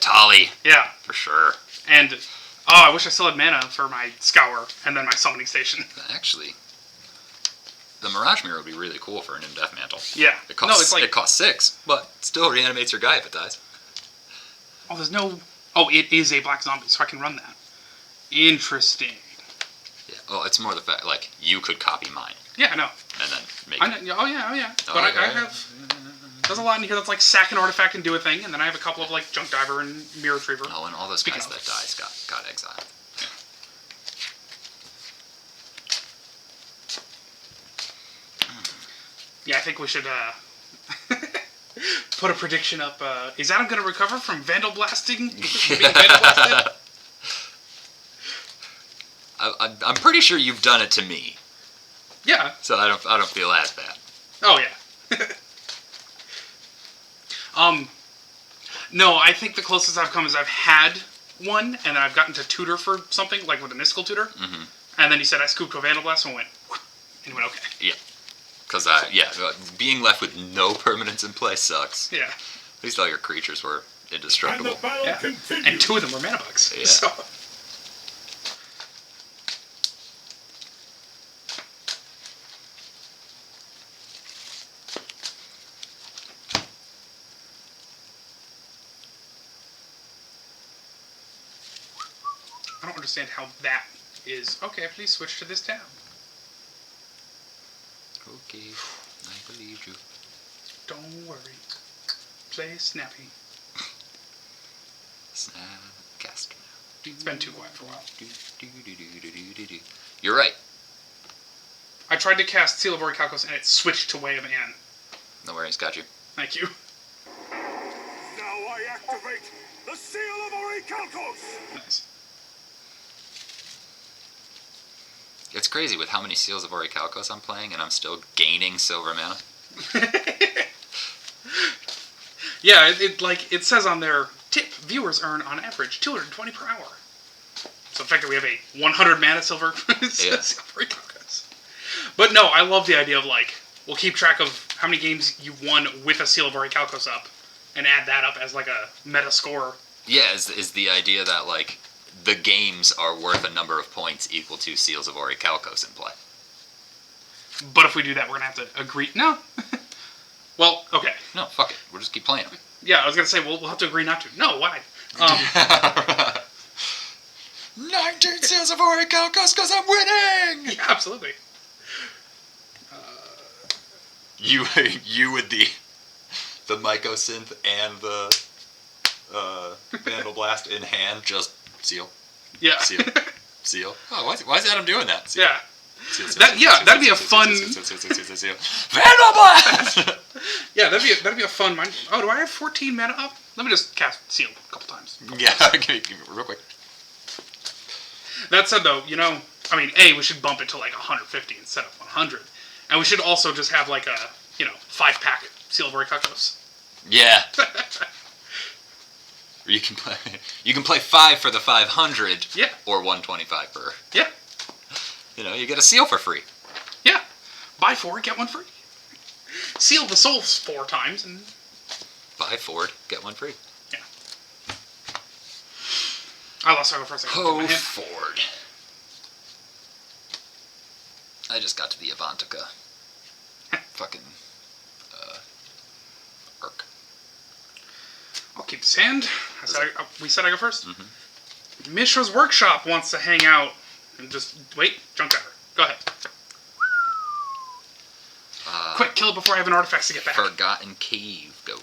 Vitali. Yeah. For sure. And, I wish I still had mana for my Scour and then my Summoning Station. Actually, the Mirage Mirror would be really cool for an Death Mantle. Yeah. It costs 6, but still reanimates your guy if it dies. Oh, there's no... Oh, it is a black zombie, so I can run that. Interesting. Yeah. Well, it's more the fact, like, you could copy mine. Yeah, I know. And then make it. Oh, yeah. But I have... There's a lot in here that's like sack an artifact and do a thing, and then I have a couple of like Junk Diver and Mirror Retriever. Oh, and all those guys that dies got exiled. Yeah, I think we should put a prediction up. Is Adam going to recover from Vandal Blasting? Being Vandal Blasted? I'm pretty sure you've done it to me. Yeah. So I don't feel as bad. Oh yeah. No, I think the closest I've come is I've had one, and then I've gotten to tutor for something, like with a mystical tutor. Mm-hmm. And then he said I scooped to a Vandal Blast and went, whoop, and he went okay. Yeah. Because, being left with no permanents in play sucks. Yeah. At least all your creatures were indestructible. And, and 2 of them were mana bugs. Yeah. So. I don't understand how that is. Okay, please switch to this tab. Okay, I believe you. Don't worry. Play Snappy. Snapcaster. It's been too quiet for a while. You're right. I tried to cast Seal of Orichalcos and it switched to Way of Anne. No worries, got you. Thank you. Now I activate the Seal of Orichalcos! Nice. It's crazy with how many Seals of Orichalcos I'm playing, and I'm still gaining silver mana. Yeah, it says on their tip, viewers earn on average 220 per hour. So effectively we have a 100 mana silver Seal of Orichalcos. But no, I love the idea of like, we'll keep track of how many games you won with a Seal of Orichalcos up, and add that up as like a meta score. Yeah, is the idea that like, the games are worth a number of points equal to Seals of Orichalcos in play. But if we do that, we're going to have to agree... No. Well, okay. No, fuck it. We'll just keep playing them. Yeah, I was going to say, we'll have to agree not to. No, why? 19 Seals of Orichalcos because I'm winning! Yeah, absolutely. You with the Mycosynth and the Vandal Blast in hand, just seal. Yeah. Seal. Oh, why is Adam doing that? Seal. Yeah. Seal, That'd be a fun... Vandal Blast! Yeah, that'd be a fun... Oh, do I have 14 mana up? Let me just cast Seal a couple times. Yeah, give me real quick. That said, though, we should bump it to like 150 instead of 100. And we should also just have like a, 5-pack Seal of Orichalcos. Yeah. You can play 5 for the 500. Yeah. Or 125 for. Yeah. You get a seal for free. Yeah. Buy 4, get 1 free. Seal the souls 4 times and. Buy 4, get 1 free. Yeah. I lost I'll go first. Oh, Ford. I just got to the Avantika. Fucking. Arc. I'll keep this hand. We said I go first? Mm-hmm. Mishra's Workshop wants to hang out and just... Wait, Junk Diver. Go ahead. Quick, kill it before I have an artifact to get back. Forgotten Cave, go.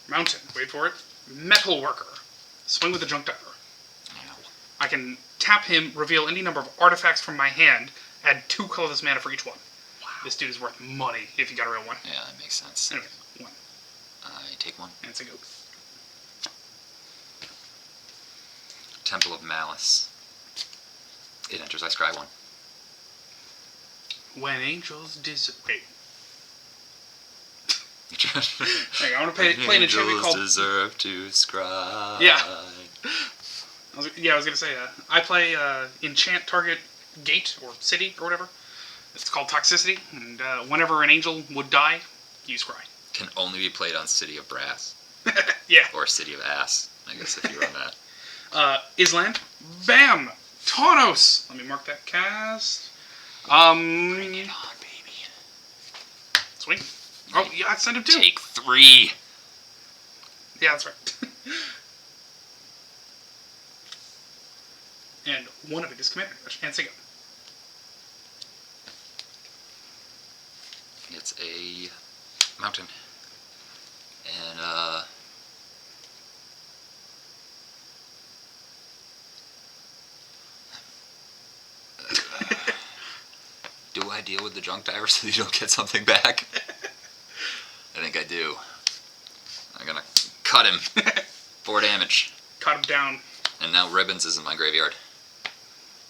Mountain, wait for it. Metal Worker. Swing with the Junk Diver. Ow. I can tap him, reveal any number of artifacts from my hand, add 2 colorless mana for each one. Wow. This dude is worth money if you got a real one. Yeah, that makes sense. Anyway, 1. I take 1. And it's a go. Temple of Malice. It enters, I scry 1. When angels wait. Hey, I want to play an enchantment called... deserve to scry. Yeah. I was going to say, I play enchant target gate or city or whatever. It's called Toxicity, and whenever an angel would die, you scry. Can only be played on City of Brass. Yeah. Or City of Ass, I guess, if you run that. Island. Bam! Taunos! Let me mark that cast. Bring it on, baby. Sweet. Oh, yeah, send him too. Take 3. Yeah, that's right. And one of it is Commander. And Sigo. It's a mountain. And, do I deal with the junk diver so you don't get something back? I think I do. I'm gonna cut him. 4 damage. Cut him down. And now Ribbons is in my graveyard,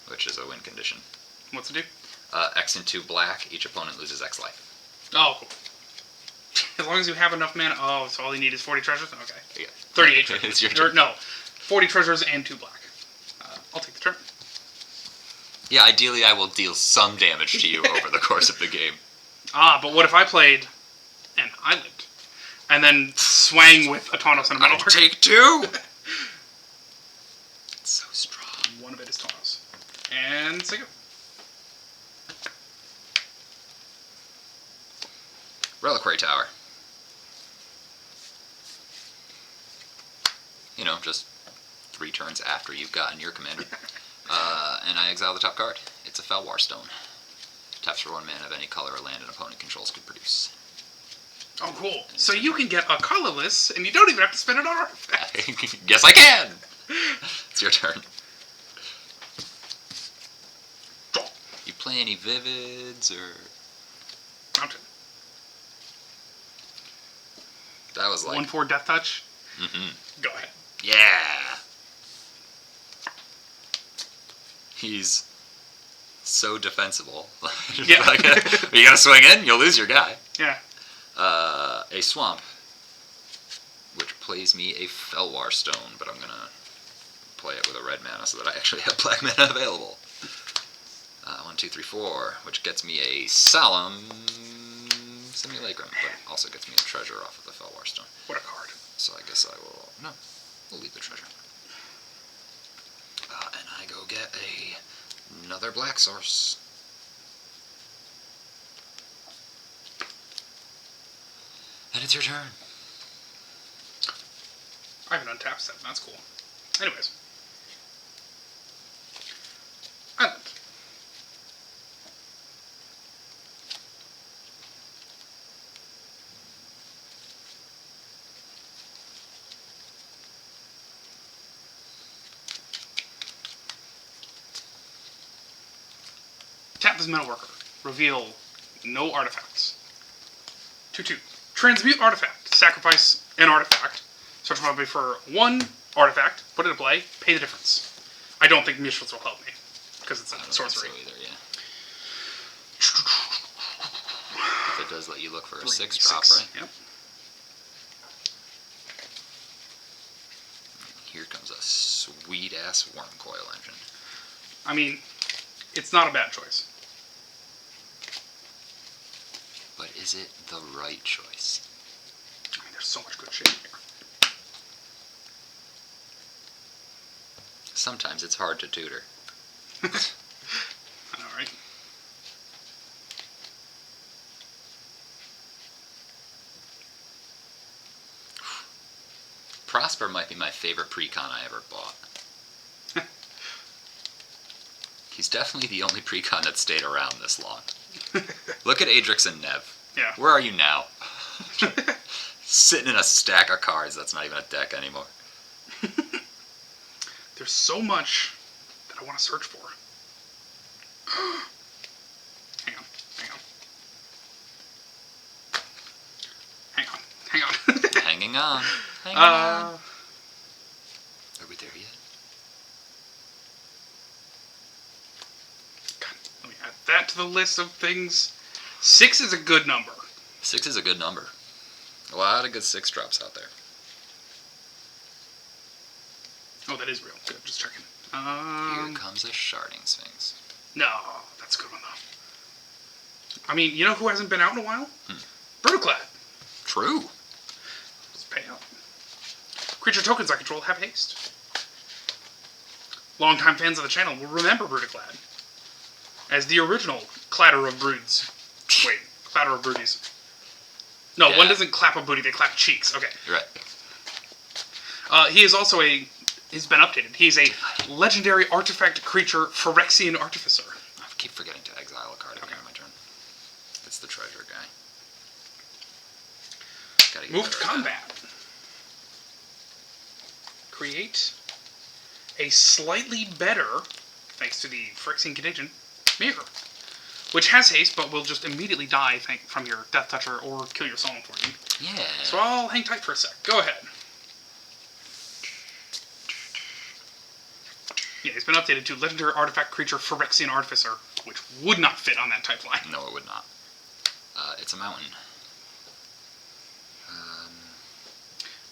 which is a win condition. What's it do? X and 2 black. Each opponent loses X life. Oh, cool. As long as you have enough mana. Oh, so all you need is 40 treasures? Okay. Yeah. 38 treasures. It's your turn. No, 40 treasures and 2 black. I'll take the turn. Yeah, ideally I will deal some damage to you over the course of the game. But what if I played an island? And then swang with a Taunos and a I'll Metal. take 2! It's so strong. One of it is Taunos. And Sigo. Reliquary Tower. You know, just 3 turns after you've gotten your commander. And I exile the top card. It's a Felwar Stone. Taps for 1 mana of any color a land an opponent controls could produce. Oh, cool. So you can get a colorless, and you don't even have to spend it on artifact. Yes, I can! It's your turn. Draw. You play any Vivids or... Mountain. That was like... 1/4 Death Touch. Mm-hmm. Go ahead. Yeah! He's so defensible. Yeah. Like, you gotta swing in, you'll lose your guy. Yeah. A swamp, which plays me a Felwar Stone, but I'm gonna play it with a red mana so that I actually have black mana available. 1, 2, 3, 4, which gets me a Solemn Simulacrum, but also gets me a treasure off of the Felwar Stone. What a card. So I guess I will... No, we'll leave the treasure. And I go get another black source. And it's your turn. I have an untapped set. That's cool. Anyways. Island. Tap this Metalworker. Reveal no artifacts. 2/2. Transmute artifact. Sacrifice an artifact. Search probably for 1 artifact. Put it in play. Pay the difference. I don't think Mishras will help me because it's I don't a sorcery. think so either, yeah. If it does let you look for a 6 drop, right? Yep. Here comes a sweet ass Worm Coil engine. I mean, it's not a bad choice. But is it the right choice? I mean, there's so much good shit in here. Sometimes it's hard to tutor. I know, right? Prosper might be my favorite precon I ever bought. He's definitely the only precon that stayed around this long. Look at Adrix and Nev. Yeah. Where are you now? Sitting in a stack of cards that's not even a deck anymore. There's so much that I want to search for. Hang on. Hanging on. Hanging on. Are we there yet? God, let me add that to the list of things. 6 is a good number. 6 is a good number. A lot of good 6 drops out there. Oh, that is real. Good, just checking. Here comes a Sharding Sphinx. No, that's a good one though. I mean, you know who hasn't been out in a while? Brutoclad. True. Let's pay out. Creature tokens I control have haste. Longtime fans of the channel will remember Brutoclad as the original clatter of broods. Wait, clatter of broodies. No, Yeah. one doesn't clap a booty, they clap cheeks. Okay. You're right. He is also he's been updated. He's a legendary artifact creature, Phyrexian Artificer. I keep forgetting to exile a card at the end of my turn. It's the treasure guy. Gotta get Move to better at that. combat. Create a slightly better, thanks to the Phyrexian Contagion, mirror. Which has haste, but will just immediately die from your Death Toucher or kill your Solemn for you. Yeah. So I'll hang tight for a sec. Go ahead. Yeah, it's been updated to Legendary Artifact Creature Phyrexian Artificer, which would not fit on that type line. No, it would not. It's a mountain.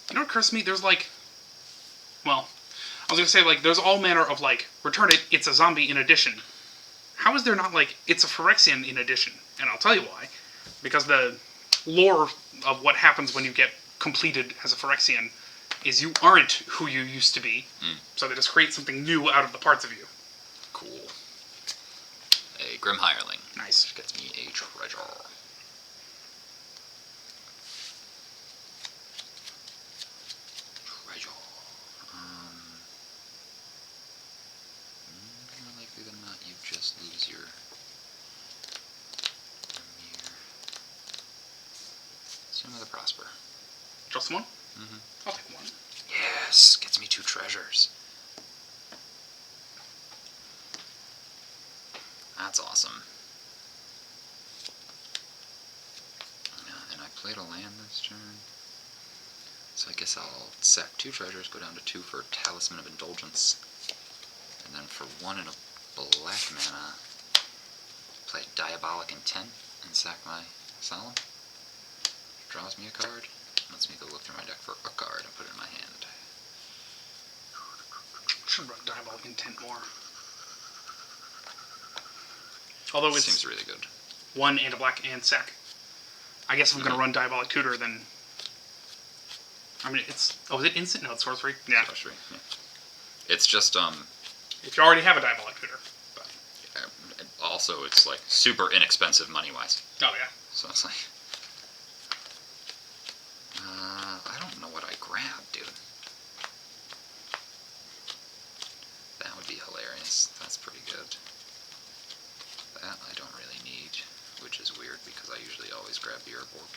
You know what occurs to me? There's like... Well, I was going to say, like, there's all manner of, like, return it, it's a zombie in addition. How is there not, like, it's a Phyrexian in addition? And I'll tell you why. Because the lore of what happens when you get completed as a Phyrexian is you aren't who you used to be. So they just create something new out of the parts of you. Cool. A Grim Hireling. Nice. Which gets me a treasure. More likely than not, you just lose your mirror. Swim of the Prosper. Just one? I'll take one. Yes, gets me 2 treasures. That's awesome. And I played a land this turn. So I guess I'll sack 2 treasures, go down to 2 for Talisman of Indulgence. And then for 1 and a black mana, play Diabolic Intent and sack my Solemn. Draws me a card. Lets me go look through my deck for a card and put it in my hand. Should run Diabolic Intent more. Although it's Seems really good. 1 and a black and sack. I guess if I'm going to run Diabolic Tutor, then... I mean, it's... Oh, is it instant? No, it's sorcery. Yeah. Sorcery, yeah. It's just, If you already have a Diabolic Tutor. But... also, it's, like, super inexpensive money-wise. Oh, yeah. So it's like... I don't know what I grabbed, dude. That would be hilarious. That's pretty good. That I don't really need, which is weird because I usually always grab the Urborg.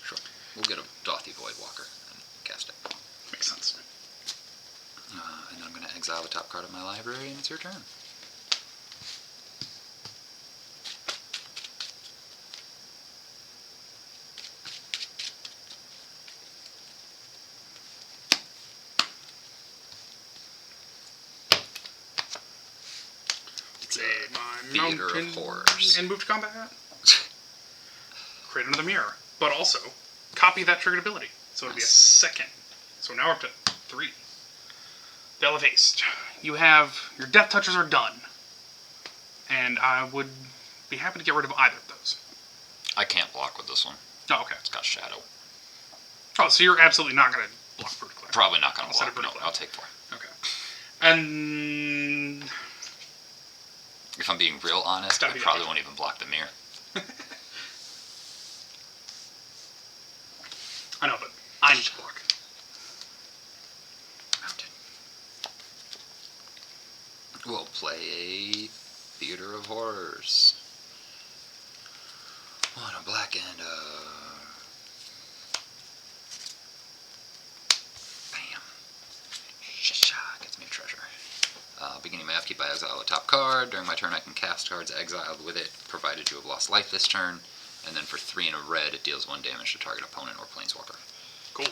Sure. We'll get a Dothy Voidwalker and cast it. Makes sense. And then I'm going to exile the top card of my library, and it's your turn. It's Save my Theater of mountain Horrors. and move to combat. Create another mirror, but also copy that triggered ability. So it'll be a second. So now we're up to 3. Veil of Haste. You have your Death Touchers are done, and I would be happy to get rid of either of those. I can't block with this one. Oh, okay. It's got Shadow. Oh, so you're absolutely not going to block Brutoclad. Probably not going to Instead of block. No, Brutoclad. I'll take 4. Okay. And If I'm being real honest, I Gotta be probably honest. won't even block the mirror. I know, but I need to block. Mountain. We'll play a Theater of Horrors. 1 a black and bam. Shisha gets me a treasure. Beginning my upkeep, I exile a top card. During my turn, I can cast cards exiled with it, provided you have lost life this turn. And then for 3 and a red, it deals 1 damage to target opponent or planeswalker. Cool.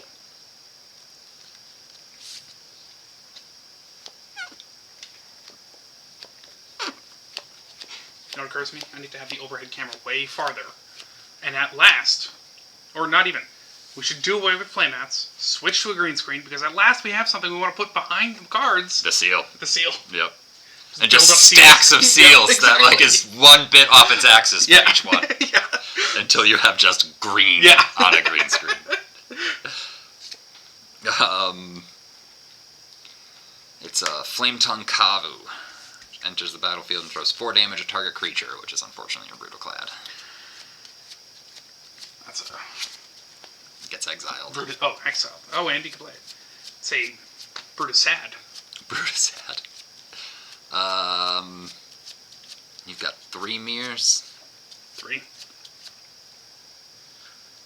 You know what occurs to me? I need to have the overhead camera way farther. And at last, or not even, we should do away with playmats, switch to a green screen, because at last we have something we want to put behind the cards. The seal. The seal. Yep. And just Build up stacks of seals Yeah, that like is one bit off its axis for Yeah. each one. Yeah. Until you have just green Yeah. on a green screen. It's a Flame Tongue Kavu. Enters the battlefield and throws 4 damage at target creature, which is unfortunately a Brutal Clad. That's a... Gets exiled. Exiled. Oh, and you can play it. It's a Brutus Sad. Brutus Sad. You've got 3 mirrors. 3.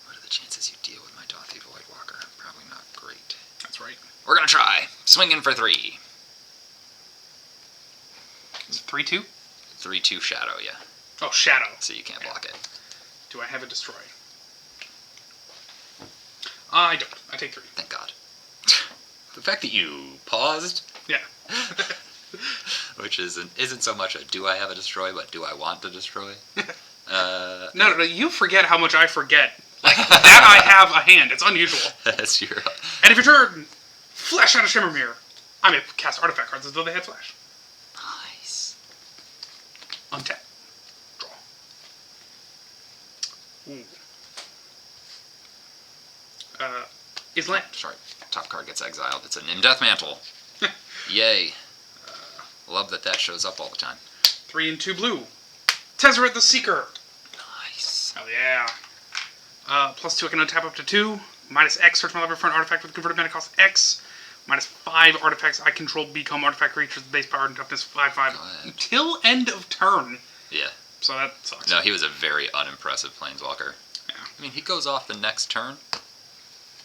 What are the chances you deal with my Dothy Voidwalker? Probably not great. That's right. We're gonna try. Swinging for 3. Is it 3/2? 3/2 Shadow, yeah. Oh, Shadow. So you can't block it. Do I have a Destroy? I don't. I take 3. Thank God. The fact that you paused, Yeah. which isn't so much a do I have a destroy, but do I want to destroy? No, you forget how much I forget. Like, that I have a hand. It's unusual. That's your... And if your turn, flash out a Shimmer Mirror. I may cast artifact cards as though they had flash. Nice. Untap. Draw. Ooh. Is land. Sorry, top card gets exiled. It's an Death Mantle. Yay. Love that shows up all the time. 3 and 2 blue. Tezzeret the Seeker. Nice. Hell yeah. +2, I can untap up to 2. -X, search my library for an artifact with converted mana cost X. -5 artifacts I control become artifact creatures with base power and toughness 5/5 until end of turn. Yeah. So that sucks. No, he was a very unimpressive Planeswalker. Yeah. I mean, he goes off the next turn.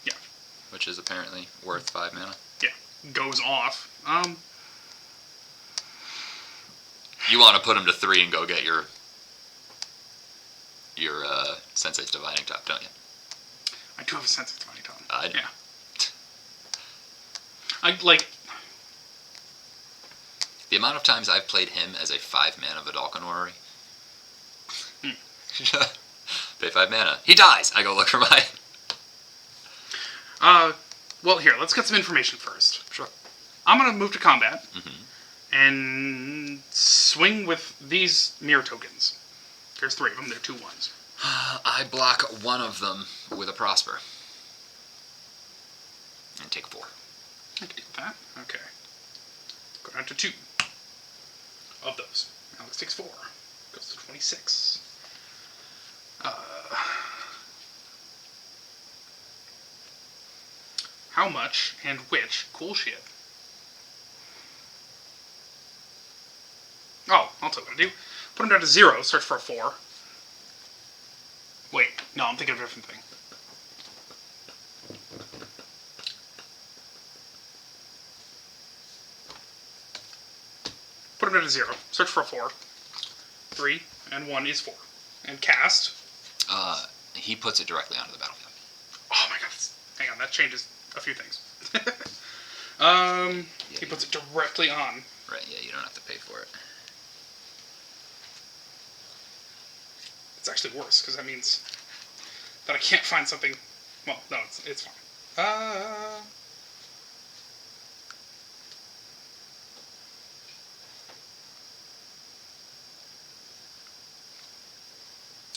Yeah. Which is apparently worth 5 mana. Yeah. Goes off. You want to put him to 3 and go get your Sensei's Divining Top, don't you? I do have a sense of Divining Top. I do. Yeah. I like... The amount of times I've played him as a 5 mana Vidalcan Orrery. Pay 5 mana. He dies! I go look for mine. Well, here, let's get some information first. Sure. I'm going to move to combat. Mm-hmm. And swing with these mirror tokens. There's 3 of them. They're 2 ones. I block one of them with a Prosper. And take 4. I can deal with that. Okay. Go down to 2 of those. Alex takes 4. Goes to 26. How much and which? Cool shit. Oh, I'll tell you what to do. Put him down to 0, search for a 4. Wait, no, I'm thinking of a different thing. Put him down to 0, search for a 4. 3 and 1 is 4. And cast. He puts it directly onto the battlefield. Oh my god, hang on, that changes a few things. He puts it directly on. Right, yeah, you don't have to pay for it. It's actually worse, because that means that I can't find something... Well, no, it's fine.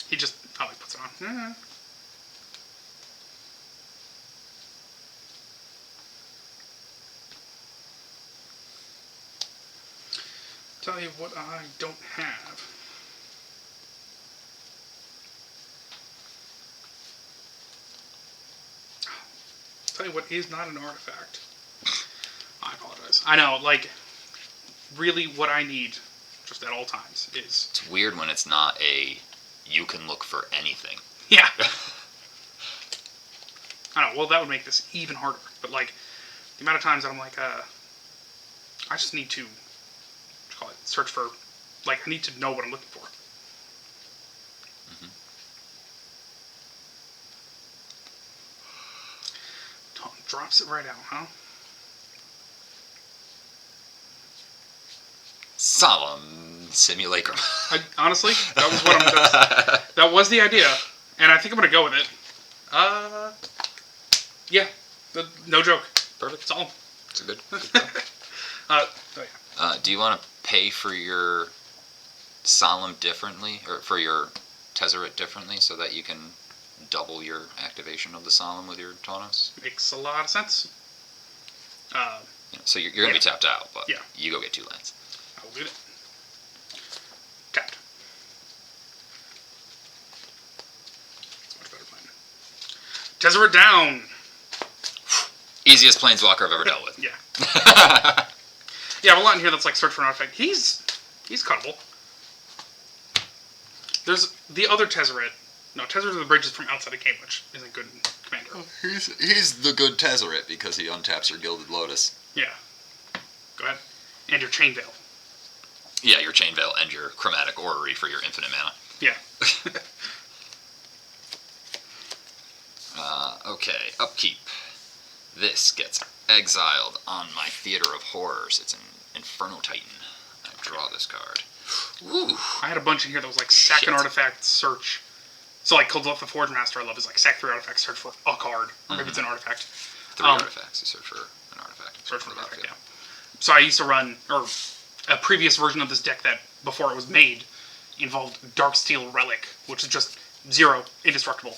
He just... Oh, he puts it on. Tell you what I don't have. Tell you what is not an artifact. I apologize. I know, like, really what I need, just at all times, is... It's weird when it's not a, you can look for anything. Yeah. I know, well, that would make this even harder. But, like, the amount of times that I'm like, I just need to, call it, search for, like, I need to know what I'm looking for. Drops it right out, huh? Solemn Simulacrum. Honestly, that was what that was the idea, and I think I'm gonna go with it. Yeah, no joke. Perfect. It's all. It's a good. Oh yeah. Do you want to pay for your Solemn differently, or for your Tezzeret differently, so that you can double your activation of the Solemn with your Taunos? Makes a lot of sense. So you're going to be tapped out, but Yeah. you go get 2 lands. I will do that. Tapped. That's a much better plan. Tezzeret down. Easiest Planeswalker I've ever dealt with. Yeah. Yeah, I have a lot in here that's like search for an artifact. He's cuttable. There's the other Tezzeret. No, Tezzeret of the Bridge is from outside the game, which isn't good in Commander. He's the good Tezzeret because he untaps your Gilded Lotus. Yeah. Go ahead. And your Chain Veil. Yeah, your Chain Veil and your Chromatic Orrery for your infinite mana. Yeah. Okay, upkeep. This gets exiled on my Theater of Horrors. It's an Inferno Titan. I draw this card. Ooh. I had a bunch in here that was like sack an artifact, search. So like Cold Left the Forge Master I love is like sack 3 artifacts, search for a card. Or maybe it's an artifact. 3 artifacts, you search for an artifact. Search for an artifact, yeah. So I used to run, or a previous version of this deck that, before it was made, involved Darksteel Relic, which is just 0, indestructible.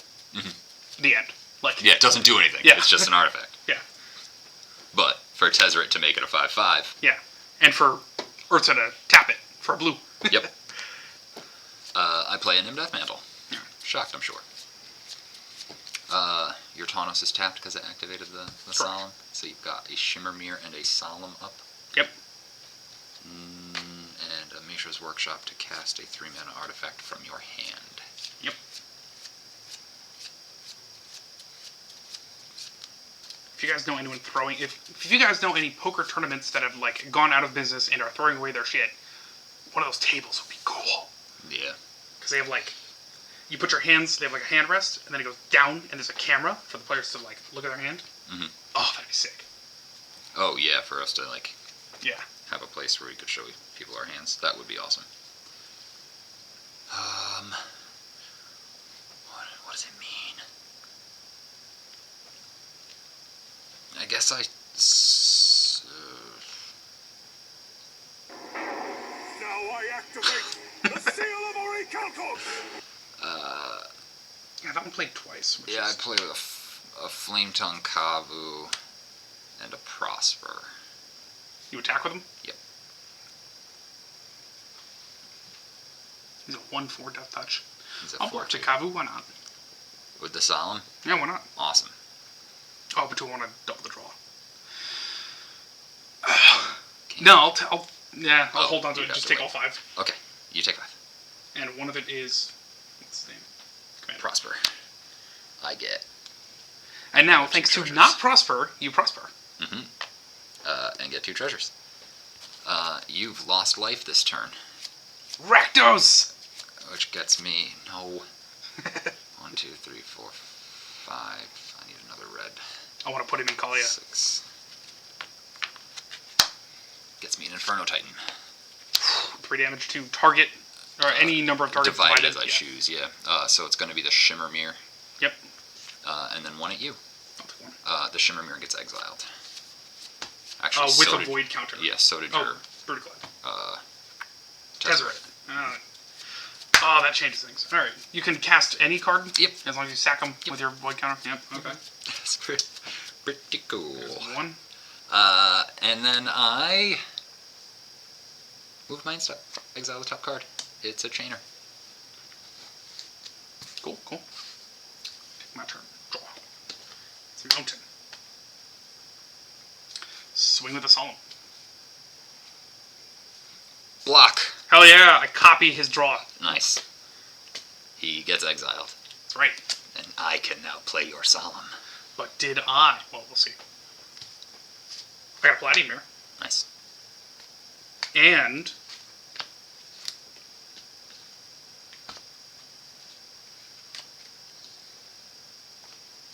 The end. Like, Yeah, it doesn't do anything. Yeah. It's just an artifact. Yeah. But for Tezzeret to make it a 5/5. Yeah. And for Urza to tap it for a blue. Yep. I play a Nimdeath Mantle. Yeah. Shocked, I'm sure. Your Taunos is tapped because it activated the Solemn. So you've got a Shimmermere and a Solemn up. Yep. And a Mishra's Workshop to cast a 3-mana artifact from your hand. Yep. If you guys know anyone throwing, if you guys know any poker tournaments that have like gone out of business and are throwing away their shit, one of those tables would be cool. Yeah. Because they have like, you put your hands, they have like a hand rest, and then it goes down, and there's a camera for the players to like look at their hand. Oh, that'd be sick. Oh yeah, for us to like Yeah. have a place where we could show people our hands. That would be awesome. What does it mean? I guess Now I activate the Seal of Orichalcos! Yeah, that one played twice. Which yeah, I is, play with a Flame Tongue Kavu and a Prosper. you attack with them? Yep. He's a 1/4 death touch. He's a I'll block 4/2. Kavu, why not? With the Solemn? Yeah, why not? Awesome. Oh, but you want to double the draw. No, I'll hold on to you'd it. have Just to take wait. all 5. Okay, you take 5. And one of it is, what's his name? Commander. Prosper. I get. And now, 2 thanks to treasures. not prosper, you prosper. And get 2 treasures. You've lost life this turn, Rakdos! which gets me 1, 2, 3, 4, 5. I need another red. I want to put him in Kalia. 6. Gets me an Inferno Titan. 3 damage to target, or any number of targets Divided as I yeah. choose, yeah. So it's going to be the Shimmermere. Yep. And then 1 at you. I'll take one. The Shimmermere gets exiled. Actually, With so a did, void counter. Yes, so did Oh, your Bruticlad. Tezzeret. Tezzeret. Oh, that changes things. Alright. You can cast any card? Yep. As long as you sack them with your void counter? Yep. Okay. That's pretty cool. There's 1. And then I move my instep. Exile the top card. It's a Chainer. Cool. Take my turn. Draw. It's a mountain. Swing with a Solemn. Block. Hell yeah, I copy his draw. Nice. He gets exiled. That's right. And I can now play your Solemn. But did I? Well, we'll see. I got a Vladimir. Nice. And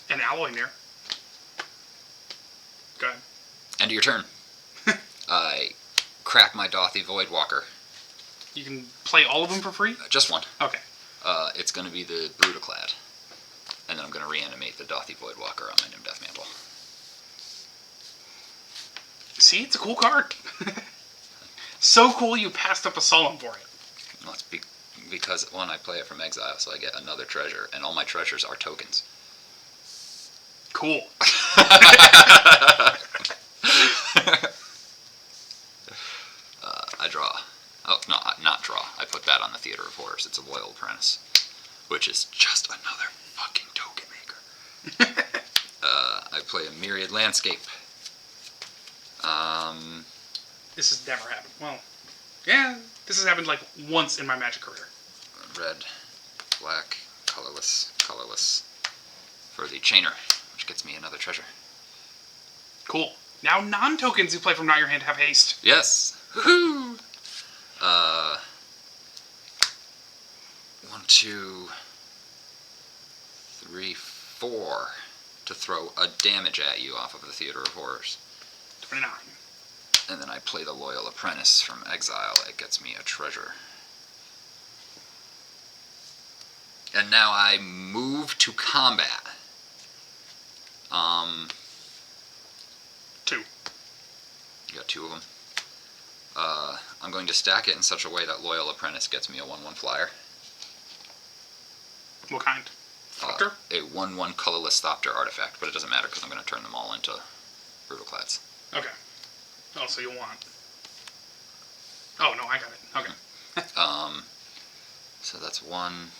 an Alloy Mirror. Go ahead. End of your turn. I crack my Dothy Voidwalker. You can play all of them for free? Just 1. Okay. It's going to be the Bruticlad. And then I'm I'm going to reanimate the Dothy Voidwalker on my Nim Death Mantle. See, it's a cool card. So cool you passed up a Solemn for it. Well, it's because, one, I play it from exile, so I get another treasure, and all my treasures are tokens. Cool. I draw. Oh, no, not draw. I put that on the Theater of Horrors. It's a Loyal Apprentice, which is just another fucking token maker. I play a Myriad Landscape. This has never happened. Well, yeah, this has happened like once in my Magic career. Red, black, colorless, for the Chainer, which gets me another treasure. Cool. Now non-tokens you play from Not Your Hand have haste. Yes. Woohoo! 1, 2, 3, 4 to throw a damage at you off of the Theater of Horrors. 29. And then I play the Loyal Apprentice from exile. It gets me a treasure. And now I move to combat. 2. You got 2 of them. I'm going to stack it in such a way that Loyal Apprentice gets me a 1/1 flyer. What kind? Thopter? A 1/1 colorless Thopter artifact, but it doesn't matter because I'm going to turn them all into Brutal Clads. Okay. Oh, so you'll want... Oh, no, I got it. Okay. So that's 1,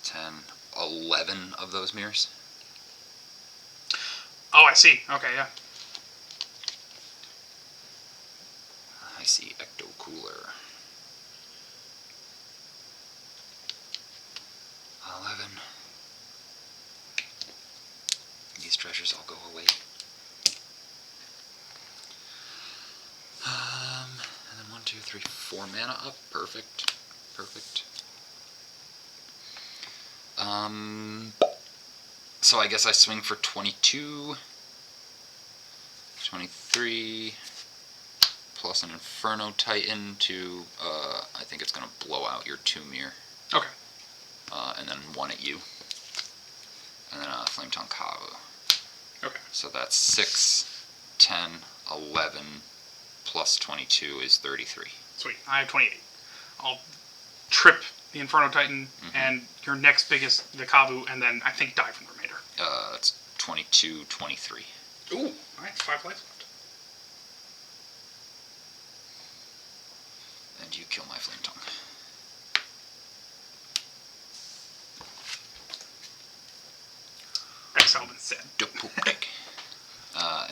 10, 11 of those mirrors. Oh, I see. Okay, yeah. I see Ecto Cooler. 11. These treasures all go away. And then 1, 2, 3, 4 mana up. Perfect. So I guess I swing for 22, 23, plus an Inferno Titan to, I think it's going to blow out your 2 mirror. Okay. And then 1 at you. And then a Flame Tongue Kavu. Okay. So that's 6, 10, 11, plus 22 is 33. Sweet. I have 28. I'll trip the Inferno Titan and your next biggest, the Kavu, and then I think die from the remainder. That's 22, 23. Ooh, I have 5 life left. And you kill my Flame Tongue. Exiled instead. Dope poop dick.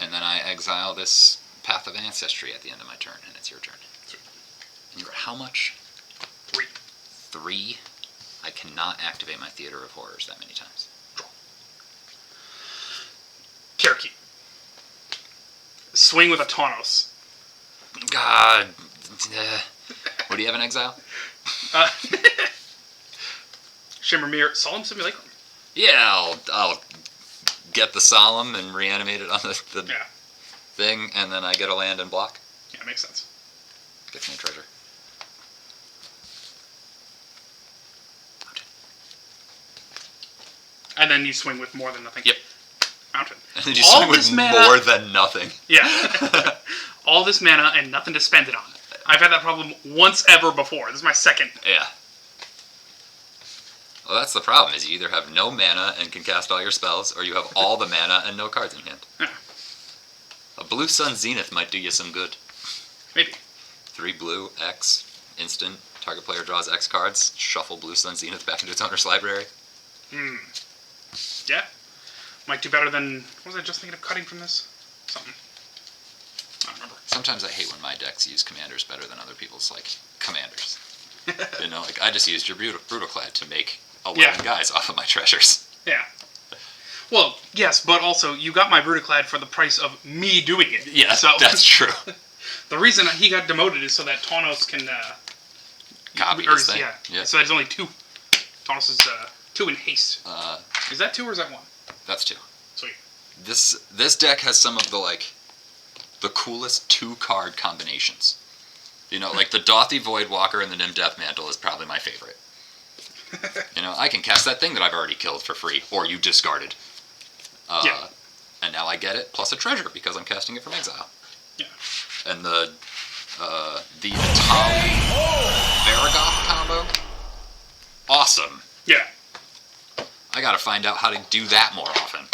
And then I exile this Path of Ancestry at the end of my turn, and it's your turn. Sweet. And you're how much? 3. 3. I cannot activate my Theater of Horrors that many times. Draw. Cherokee. Swing with a Taunos. God. What do you have in exile? Shimmer Mirror. Solemn Simulacrum. Yeah, I'll get the Solemn and reanimate it on the Yeah. thing, and then I get a land and block. Yeah, makes sense. Gets me a treasure. And then you swing with more than nothing. Yep. Mountain. And then you All swing with this mana- more than nothing. Yeah. All this mana and nothing to spend it on. I've had that problem once ever before. This is my second. Yeah. Well, that's the problem, is you either have no mana and can cast all your spells, or you have all the mana and no cards in hand. Yeah. A Blue Sun Zenith might do you some good. Maybe. 3 blue, X, instant, target player draws X cards, shuffle Blue Sun Zenith back into its owner's library. Yeah. Might do better than... What was I just thinking of cutting from this? Something. I don't remember. Sometimes I hate when my decks use commanders better than other people's, like, commanders. You know, like, I just used your Brutalclad to make 11 guys off of my treasures. Yeah. Well, yes, but also, you got my Bruticlad for the price of me doing it. Yeah, so, that's true. The reason he got demoted is so that Taunos can... Copy this thing. Yeah. So there's only 2. Taunos is 2 in haste. Is that 2 or is that 1? That's 2. Sweet. This deck has some of the, like, the coolest 2-card combinations. You know, like the Dothy Voidwalker and the Nim Death Mantle is probably my favorite. You know, I can cast that thing that I've already killed for free, or you discarded. Yeah. And now I get it plus a treasure because I'm casting it from exile. Yeah. And the Atali Varagoth combo, awesome. Yeah. I gotta find out how to do that more often.